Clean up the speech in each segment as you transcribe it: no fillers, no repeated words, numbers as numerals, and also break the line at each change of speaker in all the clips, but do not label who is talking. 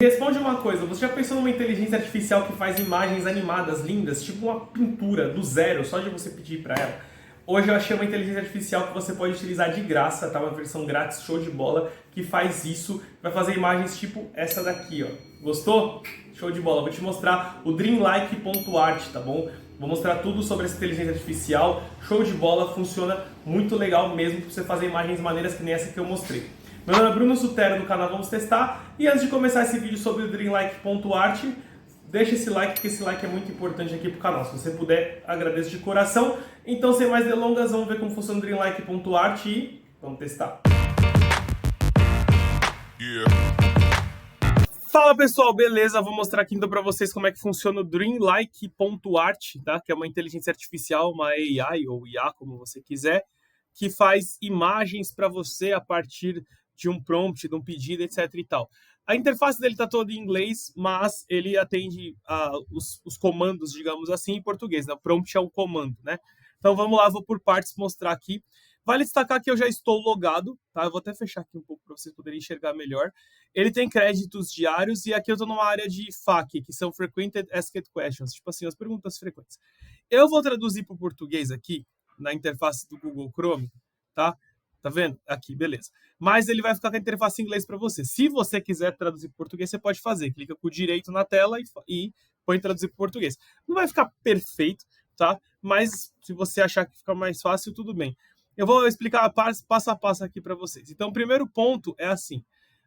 Responde uma coisa, você já pensou numa inteligência artificial que faz imagens animadas, lindas, tipo uma pintura do zero, só de você pedir para ela? Hoje eu achei uma inteligência artificial que você pode utilizar de graça, tá? Uma versão grátis, show de bola, que faz isso, vai fazer imagens tipo essa daqui, ó. Gostou? Show de bola. Vou te mostrar o dreamlike.art, tá bom? Vou mostrar tudo sobre essa inteligência artificial, show de bola, funciona muito legal mesmo para você fazer imagens maneiras que nem essa que eu mostrei. Meu nome é Bruno Sutero do canal Vamos Testar e antes de começar esse vídeo sobre o dreamlike.art, deixa esse like, porque esse like é muito importante aqui pro canal. Se você puder, agradeço de coração. Então, sem mais delongas, vamos ver como funciona o dreamlike.art e vamos testar. Fala pessoal, beleza? Vou mostrar aqui então para vocês como é que funciona o dreamlike.art, tá? Que é uma inteligência artificial, uma AI ou IA, como você quiser, que faz imagens para você a partir de um prompt, de um pedido, etc e tal. A interface dele está toda em inglês, mas ele atende os comandos, digamos assim, em português, né? O prompt é um comando, né? Então vamos lá, vou por partes mostrar aqui. Vale destacar que eu já estou logado, tá? Eu vou até fechar aqui um pouco para vocês poderem enxergar melhor. Ele tem créditos diários e aqui eu estou numa área de FAQ, que são Frequented Asked Questions, tipo assim, as perguntas frequentes. Eu vou traduzir para o português aqui, na interface do Google Chrome, tá? Tá vendo? Aqui, beleza. Mas ele vai ficar com a interface em inglês para você. Se você quiser traduzir para português, você pode fazer. Clica com o direito na tela e põe traduzir para português. Não vai ficar perfeito, tá? Mas se você achar que fica mais fácil, tudo bem. Eu vou explicar passo a passo aqui para vocês. Então, o primeiro ponto é assim.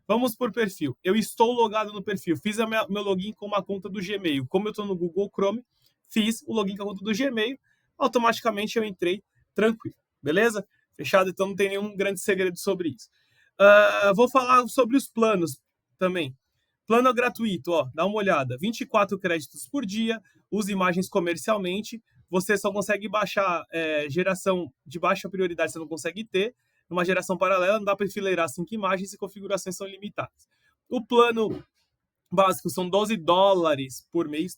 Vamos por perfil. Eu estou logado no perfil. Fiz meu login com uma conta do Gmail. Como eu estou no Google Chrome, fiz o login com a conta do Gmail. Automaticamente eu entrei tranquilo. Beleza? Fechado? Então não tem nenhum grande segredo sobre isso. Vou falar sobre os planos também. Plano gratuito, ó, dá uma olhada. 24 créditos por dia, usa imagens comercialmente. Você só consegue baixar geração de baixa prioridade, você não consegue ter. Numa geração paralela, não dá para enfileirar 5 imagens e configurações são limitadas. O plano básico são $12 por mês,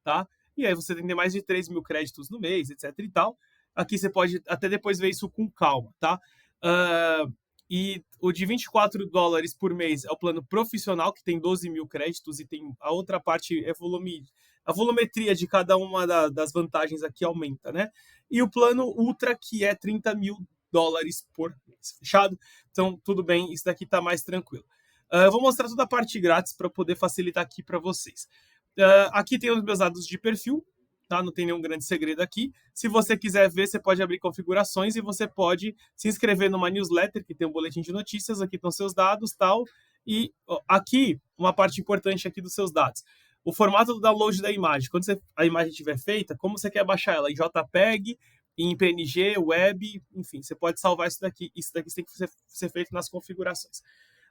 tá? E aí você tem mais de 3 mil créditos no mês, etc e tal. Aqui você pode até depois ver isso com calma, tá? E o de $24 por mês é o plano profissional, que tem 12 mil créditos, e tem a outra parte, a volumetria de cada uma das vantagens aqui aumenta, né? E o plano Ultra, que é $30 mil por mês, fechado? Então, tudo bem, isso daqui tá mais tranquilo. Eu vou mostrar toda a parte grátis para poder facilitar aqui para vocês. Aqui tem os meus dados de perfil, tá? Não tem nenhum grande segredo aqui. Se você quiser ver, você pode abrir configurações e você pode se inscrever numa newsletter que tem um boletim de notícias. Aqui estão seus dados, tal. E aqui, uma parte importante aqui dos seus dados. O formato do download da imagem. Quando a imagem estiver feita, como você quer baixar ela? Em JPEG, em PNG, web, enfim, você pode salvar isso daqui. Isso daqui tem que ser feito nas configurações.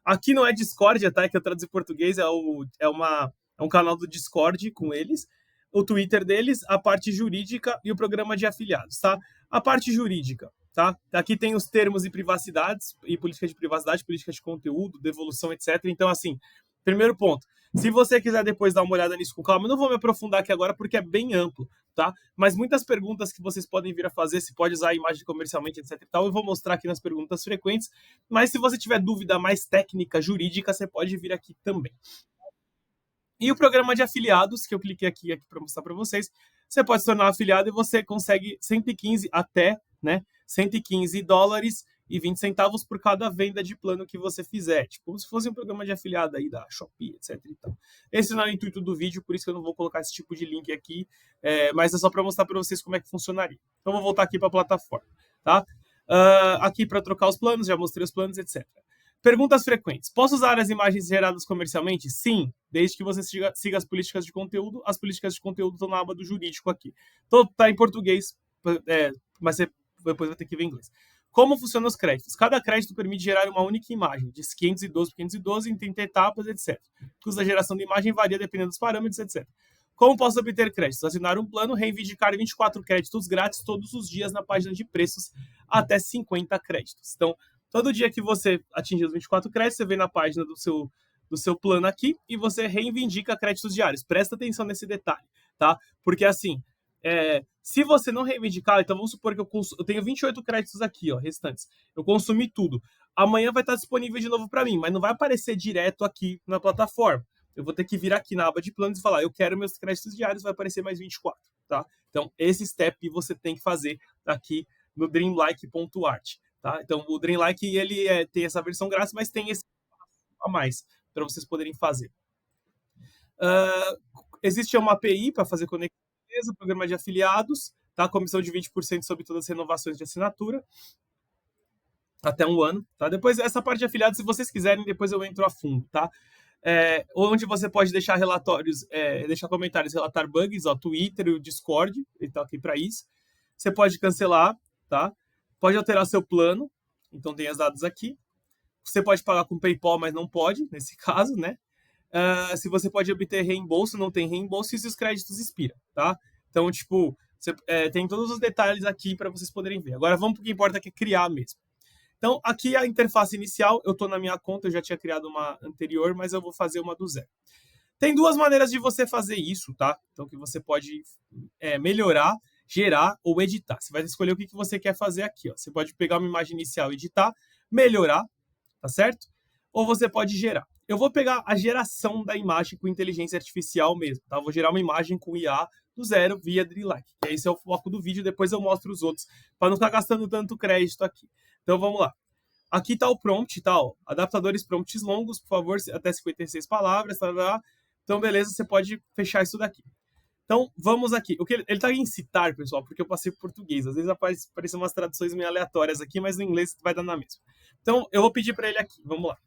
Aqui não é Discord, tá? Que eu traduzi em português, é um canal do Discord com eles. O Twitter deles, a parte jurídica e o programa de afiliados, tá? A parte jurídica, tá? Aqui tem os termos e privacidades, e política de privacidade, política de conteúdo, devolução, etc. Então, assim, primeiro ponto. Se você quiser depois dar uma olhada nisso com calma, eu não vou me aprofundar aqui agora porque é bem amplo, tá? Mas muitas perguntas que vocês podem vir a fazer, se pode usar a imagem comercialmente, etc e tal, eu vou mostrar aqui nas perguntas frequentes. Mas se você tiver dúvida mais técnica, jurídica, você pode vir aqui também. E o programa de afiliados, que eu cliquei aqui para mostrar para vocês, você pode se tornar afiliado e você consegue 115 até, né, $115,20 por cada venda de plano que você fizer. Tipo, como se fosse um programa de afiliado aí da Shopee, etc e tal. Esse não é o intuito do vídeo, por isso que eu não vou colocar esse tipo de link aqui, mas é só para mostrar para vocês como é que funcionaria. Então, vou voltar aqui para a plataforma, tá? Aqui para trocar os planos, já mostrei os planos, etc. Perguntas frequentes. Posso usar as imagens geradas comercialmente? Sim, desde que você siga as políticas de conteúdo. As políticas de conteúdo estão na aba do jurídico aqui. Então, tá em português, mas você depois vai ter que ver em inglês. Como funcionam os créditos? Cada crédito permite gerar uma única imagem, de 512 por 512, em 30 etapas, etc. O custo da geração da imagem varia dependendo dos parâmetros, etc. Como posso obter créditos? Assinar um plano, reivindicar 24 créditos grátis todos os dias na página de preços, até 50 créditos. Então, todo dia que você atingir os 24 créditos, você vem na página do seu plano aqui e você reivindica créditos diários. Presta atenção nesse detalhe, tá? Porque assim, Se você não reivindicar, então vamos supor que eu tenho 28 créditos aqui, ó, restantes. Eu consumi tudo. Amanhã vai estar disponível de novo para mim, mas não vai aparecer direto aqui na plataforma. Eu vou ter que vir aqui na aba de planos e falar, eu quero meus créditos diários, vai aparecer mais 24, tá? Então, esse step você tem que fazer aqui no Dreamlike.art, tá? Então, o Dreamlike, ele tem essa versão grátis, mas tem esse a mais para vocês poderem fazer. Existe uma API para fazer conexão, programa de afiliados, tá? Comissão de 20% sobre todas as renovações de assinatura, até 1 ano, tá? Depois, essa parte de afiliados, se vocês quiserem, depois eu entro a fundo, tá? Onde você pode deixar relatórios, deixar comentários, relatar bugs, ó, Twitter e o Discord, ele tá aqui para isso. Você pode cancelar, tá? Pode alterar seu plano, então tem os dados aqui. Você pode pagar com PayPal, mas não pode, nesse caso, né? Se você pode obter reembolso, não tem reembolso e se os créditos expiram, tá? Então, tipo, tem todos os detalhes aqui para vocês poderem ver. Agora vamos para o que importa, que é criar mesmo. Então, aqui a interface inicial, eu estou na minha conta, eu já tinha criado uma anterior, mas eu vou fazer uma do zero. Tem 2 maneiras de você fazer isso, tá? Então, que você pode melhorar, gerar ou editar. Você vai escolher o que você quer fazer aqui, ó. Você pode pegar uma imagem inicial, editar, melhorar, tá certo? Ou você pode gerar. Eu vou pegar a geração da imagem com inteligência artificial mesmo, tá? Eu vou gerar uma imagem com IA do zero via Dreamlike. Que esse é o foco do vídeo, depois eu mostro os outros, para não ficar gastando tanto crédito aqui. Então, vamos lá. Aqui está o prompt, tá? Ó, adaptadores prompts longos, por favor, até 56 palavras, tá? Então, beleza, você pode fechar isso daqui. Então, vamos aqui. Ele está em citar, pessoal, porque eu passei por português. Às vezes aparecem umas traduções meio aleatórias aqui, mas no inglês vai dar na mesma. Então, eu vou pedir para ele aqui. Vamos lá.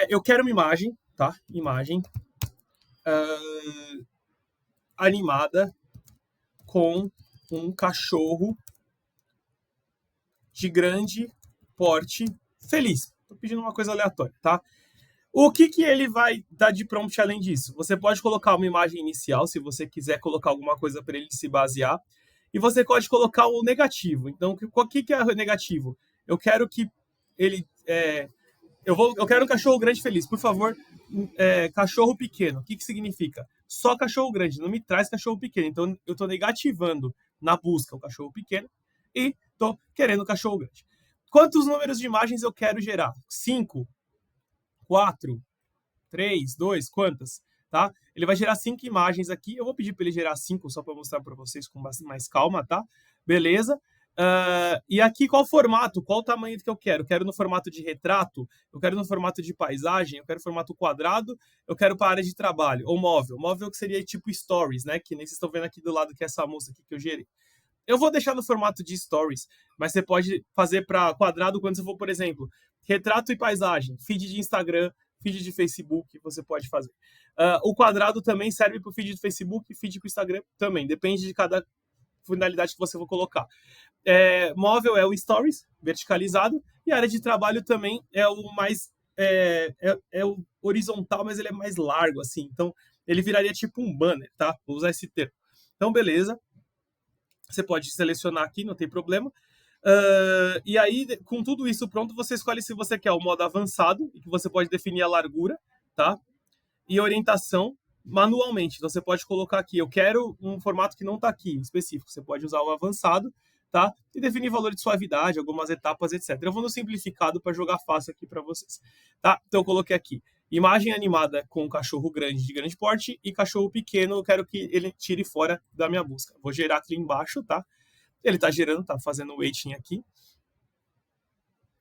Eu quero uma imagem, tá? Imagem animada com um cachorro de grande porte feliz. Estou pedindo uma coisa aleatória, tá? O que ele vai dar de prompt além disso? Você pode colocar uma imagem inicial, se você quiser colocar alguma coisa para ele se basear. E você pode colocar o negativo. Então, o que é o negativo? Eu quero que ele... eu quero um cachorro grande feliz. Por favor, cachorro pequeno. O que significa? Só cachorro grande, não me traz cachorro pequeno. Então, eu estou negativando na busca o cachorro pequeno e estou querendo o cachorro grande. Quantos números de imagens eu quero gerar? 5, 4, 3, 2, quantas? Tá? Ele vai gerar 5 imagens aqui. Eu vou pedir para ele gerar 5 só para mostrar para vocês com mais calma, tá? Beleza? E aqui qual formato, qual o tamanho que eu quero? Eu quero no formato de retrato, eu quero no formato de paisagem, eu quero formato quadrado, eu quero para área de trabalho, ou móvel. Móvel que seria tipo stories, né? Que nem vocês estão vendo aqui do lado, que é essa moça aqui que eu gerei. Eu vou deixar no formato de stories, mas você pode fazer para quadrado quando você for, por exemplo, retrato e paisagem, feed de Instagram, feed de Facebook, você pode fazer. O quadrado também serve para o feed do Facebook, feed para o Instagram também, depende de cada finalidade que você for colocar. Móvel é o stories, verticalizado, e a área de trabalho também é o mais o horizontal, mas ele é mais largo, assim. Então, ele viraria tipo um banner, tá? Vou usar esse termo. Então, beleza. Você pode selecionar aqui, não tem problema. E aí, com tudo isso pronto, você escolhe se você quer o modo avançado, e que você pode definir a largura, tá? E orientação manualmente. Então, você pode colocar aqui, eu quero um formato que não está aqui, específico. Você pode usar o avançado, tá? E definir valor de suavidade, algumas etapas, etc. Eu vou no simplificado para jogar fácil aqui para vocês, tá? Então, eu coloquei aqui, imagem animada com cachorro grande de grande porte e cachorro pequeno, eu quero que ele tire fora da minha busca. Vou gerar aqui embaixo, tá? Ele tá gerando, tá fazendo o waiting aqui.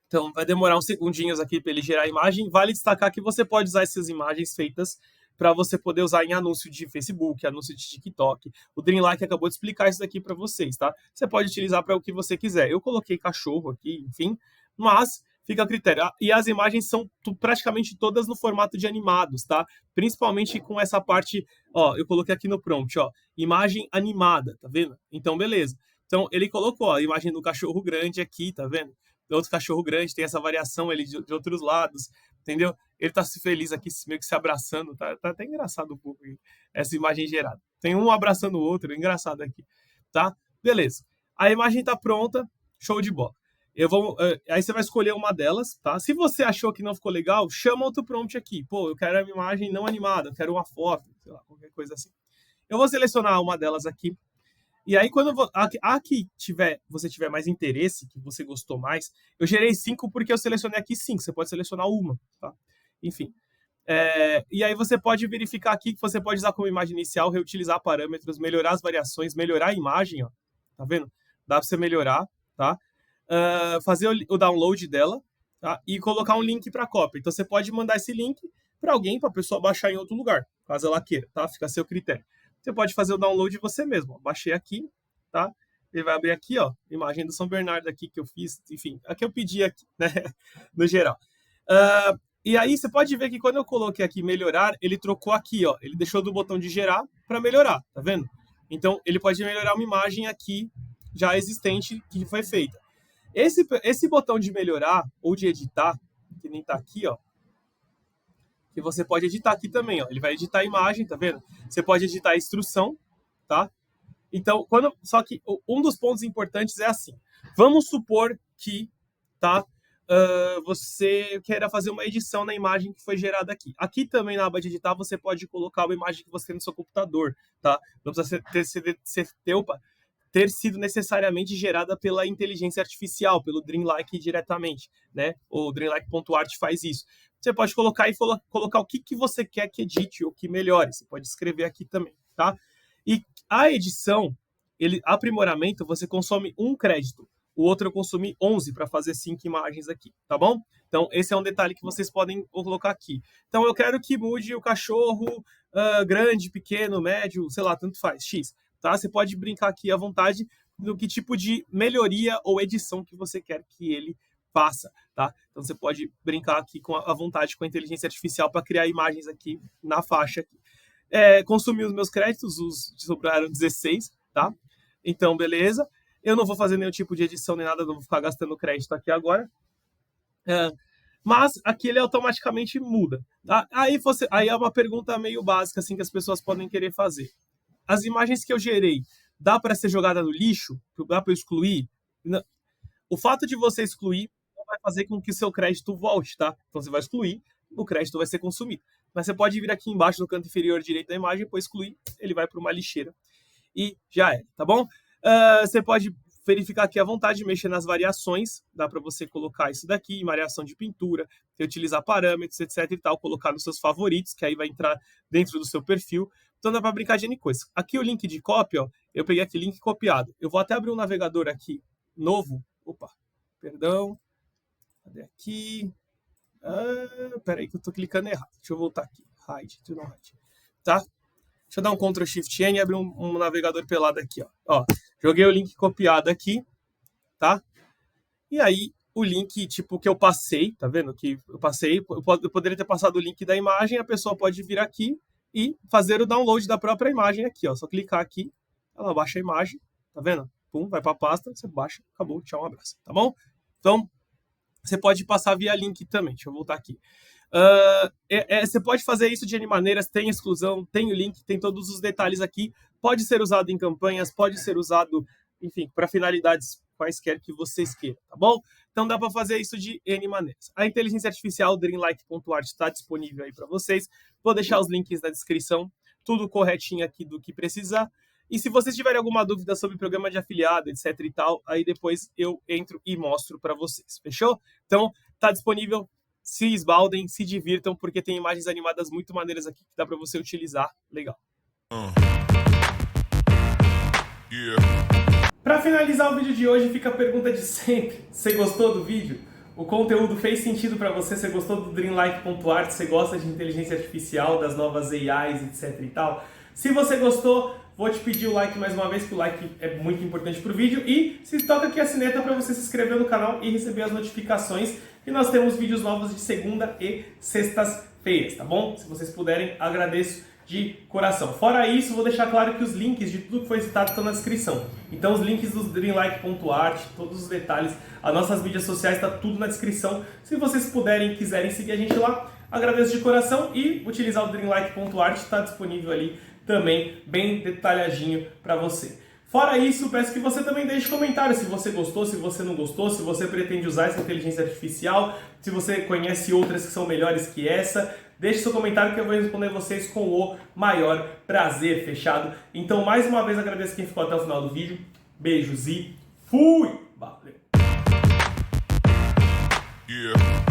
Então, vai demorar uns segundinhos aqui para ele gerar a imagem. Vale destacar que você pode usar essas imagens feitas para você poder usar em anúncio de Facebook, anúncio de TikTok. O Dreamlike acabou de explicar isso daqui para vocês, tá? Você pode utilizar para o que você quiser. Eu coloquei cachorro aqui, enfim, mas fica a critério. E as imagens são praticamente todas no formato de animados, tá? Principalmente com essa parte, ó, eu coloquei aqui no prompt, ó, imagem animada, tá vendo? Então, beleza. Então, ele colocou ó, a imagem do cachorro grande aqui, tá vendo? Outro cachorro grande, tem essa variação ele de outros lados, entendeu? Ele tá se feliz aqui, meio que se abraçando, tá até engraçado um pouco essa imagem gerada. Tem um abraçando o outro, engraçado aqui, tá? Beleza. A imagem tá pronta, show de bola. Aí você vai escolher uma delas, tá? Se você achou que não ficou legal, chama outro prompt aqui. Pô, eu quero uma imagem não animada, eu quero uma foto, sei lá, qualquer coisa assim. Eu vou selecionar uma delas aqui. E aí, quando você tiver mais interesse, que você gostou mais, eu gerei 5 porque eu selecionei aqui 5. Você pode selecionar uma, tá? Enfim. E aí você pode verificar aqui que você pode usar como imagem inicial, reutilizar parâmetros, melhorar as variações, melhorar a imagem, ó. Tá vendo? Dá para você melhorar, tá? Fazer o download dela, tá? E colocar um link para cópia. Então você pode mandar esse link para alguém, para a pessoa baixar em outro lugar, caso ela queira, tá? Fica a seu critério. Você pode fazer o download você mesmo. Ó. Baixei aqui, tá? Ele vai abrir aqui, ó, imagem do São Bernardo aqui que eu fiz, enfim, aqui eu pedi aqui, né? No geral. E aí você pode ver que quando eu coloquei aqui melhorar, ele trocou aqui, ó. Ele deixou do botão de gerar para melhorar, tá vendo? Então ele pode melhorar uma imagem aqui já existente que foi feita. Esse botão de melhorar ou de editar, que nem tá aqui, ó, que você pode editar aqui também, ó. Ele vai editar a imagem, tá vendo? Você pode editar a instrução, tá? Então, só que um dos pontos importantes é assim. Vamos supor que, tá? Você queira fazer uma edição na imagem que foi gerada aqui. Aqui também na aba de editar você pode colocar uma imagem que você tem no seu computador, tá? Não precisa ter sido necessariamente gerada pela inteligência artificial, pelo Dreamlike diretamente, né? O Dreamlike.art faz isso. Você pode colocar colocar o que você quer que edite ou que melhore. Você pode escrever aqui também, tá? E a edição, aprimoramento, você consome 1 crédito. O outro eu consumi 11 para fazer 5 imagens aqui, tá bom? Então, esse é um detalhe que vocês podem colocar aqui. Então, eu quero que mude o cachorro grande, pequeno, médio, sei lá, tanto faz, X. Tá? Você pode brincar aqui à vontade do que tipo de melhoria ou edição que você quer que ele faça, tá? Então, você pode brincar aqui à vontade com a inteligência artificial para criar imagens aqui na faixa. Aqui. Consumi os meus créditos, sobraram 16, tá? Então, beleza. Eu não vou fazer nenhum tipo de edição nem nada, não vou ficar gastando crédito aqui agora. Mas aqui ele automaticamente muda. Tá? Aí é uma pergunta meio básica assim, que as pessoas podem querer fazer. As imagens que eu gerei, dá para ser jogada no lixo? Dá para eu excluir? Não. O fato de você excluir não vai fazer com que o seu crédito volte, tá? Então você vai excluir, o crédito vai ser consumido. Mas você pode vir aqui embaixo no canto inferior direito da imagem, depois excluir, ele vai para uma lixeira. E já é, tá bom? Você pode verificar aqui à vontade, mexer nas variações, dá para você colocar isso daqui, variação de pintura, utilizar parâmetros, etc e tal, colocar nos seus favoritos, que aí vai entrar dentro do seu perfil. Então dá para brincar de N coisa. Aqui o link de cópia, ó, eu peguei aqui link copiado. Eu vou até abrir um navegador aqui novo. Opa, perdão. Cadê aqui? Peraí que eu tô clicando errado. Deixa eu voltar aqui. Hide, to not hide. Tá? Deixa eu dar um Ctrl Shift N e abrir um navegador pelado aqui, ó. Joguei o link copiado aqui, tá? E aí, o link, tipo, que eu passei, tá vendo? Que eu passei, eu poderia ter passado o link da imagem, a pessoa pode vir aqui e fazer o download da própria imagem aqui, ó. Só clicar aqui, ela baixa a imagem, tá vendo? Pum, vai pra pasta, você baixa, acabou, tchau, um abraço, tá bom? Então, você pode passar via link também, deixa eu voltar aqui. Você pode fazer isso de N maneiras, tem exclusão, tem o link, tem todos os detalhes aqui. Pode ser usado em campanhas, pode ser usado, enfim, para finalidades quaisquer que vocês queiram, tá bom? Então dá para fazer isso de N maneiras. A inteligência artificial Dreamlike.art está disponível aí para vocês. Vou deixar os links na descrição, tudo corretinho aqui do que precisar. E se vocês tiverem alguma dúvida sobre programa de afiliado, etc e tal, aí depois eu entro e mostro para vocês, fechou? Então, tá disponível. Se esbaldem, se divirtam, porque tem imagens animadas muito maneiras aqui que dá para você utilizar. Legal. Para finalizar o vídeo de hoje, fica a pergunta de sempre. Você gostou do vídeo? O conteúdo fez sentido para você? Você gostou do Dreamlike.art? Você gosta de inteligência artificial, das novas AIs, etc e tal? Se você gostou, vou te pedir o like mais uma vez, que o like é muito importante para o vídeo. E se toca aqui a sineta para você se inscrever no canal e receber as notificações. E nós temos vídeos novos de segunda e sextas-feiras, tá bom? Se vocês puderem, agradeço de coração. Fora isso, vou deixar claro que os links de tudo que foi citado estão na descrição. Então os links do Dreamlike.art, todos os detalhes, as nossas mídias sociais, está tudo na descrição. Se vocês puderem e quiserem seguir a gente lá, agradeço de coração. E utilizar o Dreamlike.art está disponível ali também, bem detalhadinho para você. Fora isso, peço que você também deixe comentário se você gostou, se você não gostou, se você pretende usar essa inteligência artificial, se você conhece outras que são melhores que essa. Deixe seu comentário que eu vou responder vocês com o maior prazer, fechado? Então, mais uma vez, agradeço quem ficou até o final do vídeo. Beijos e fui! Valeu!
Yeah.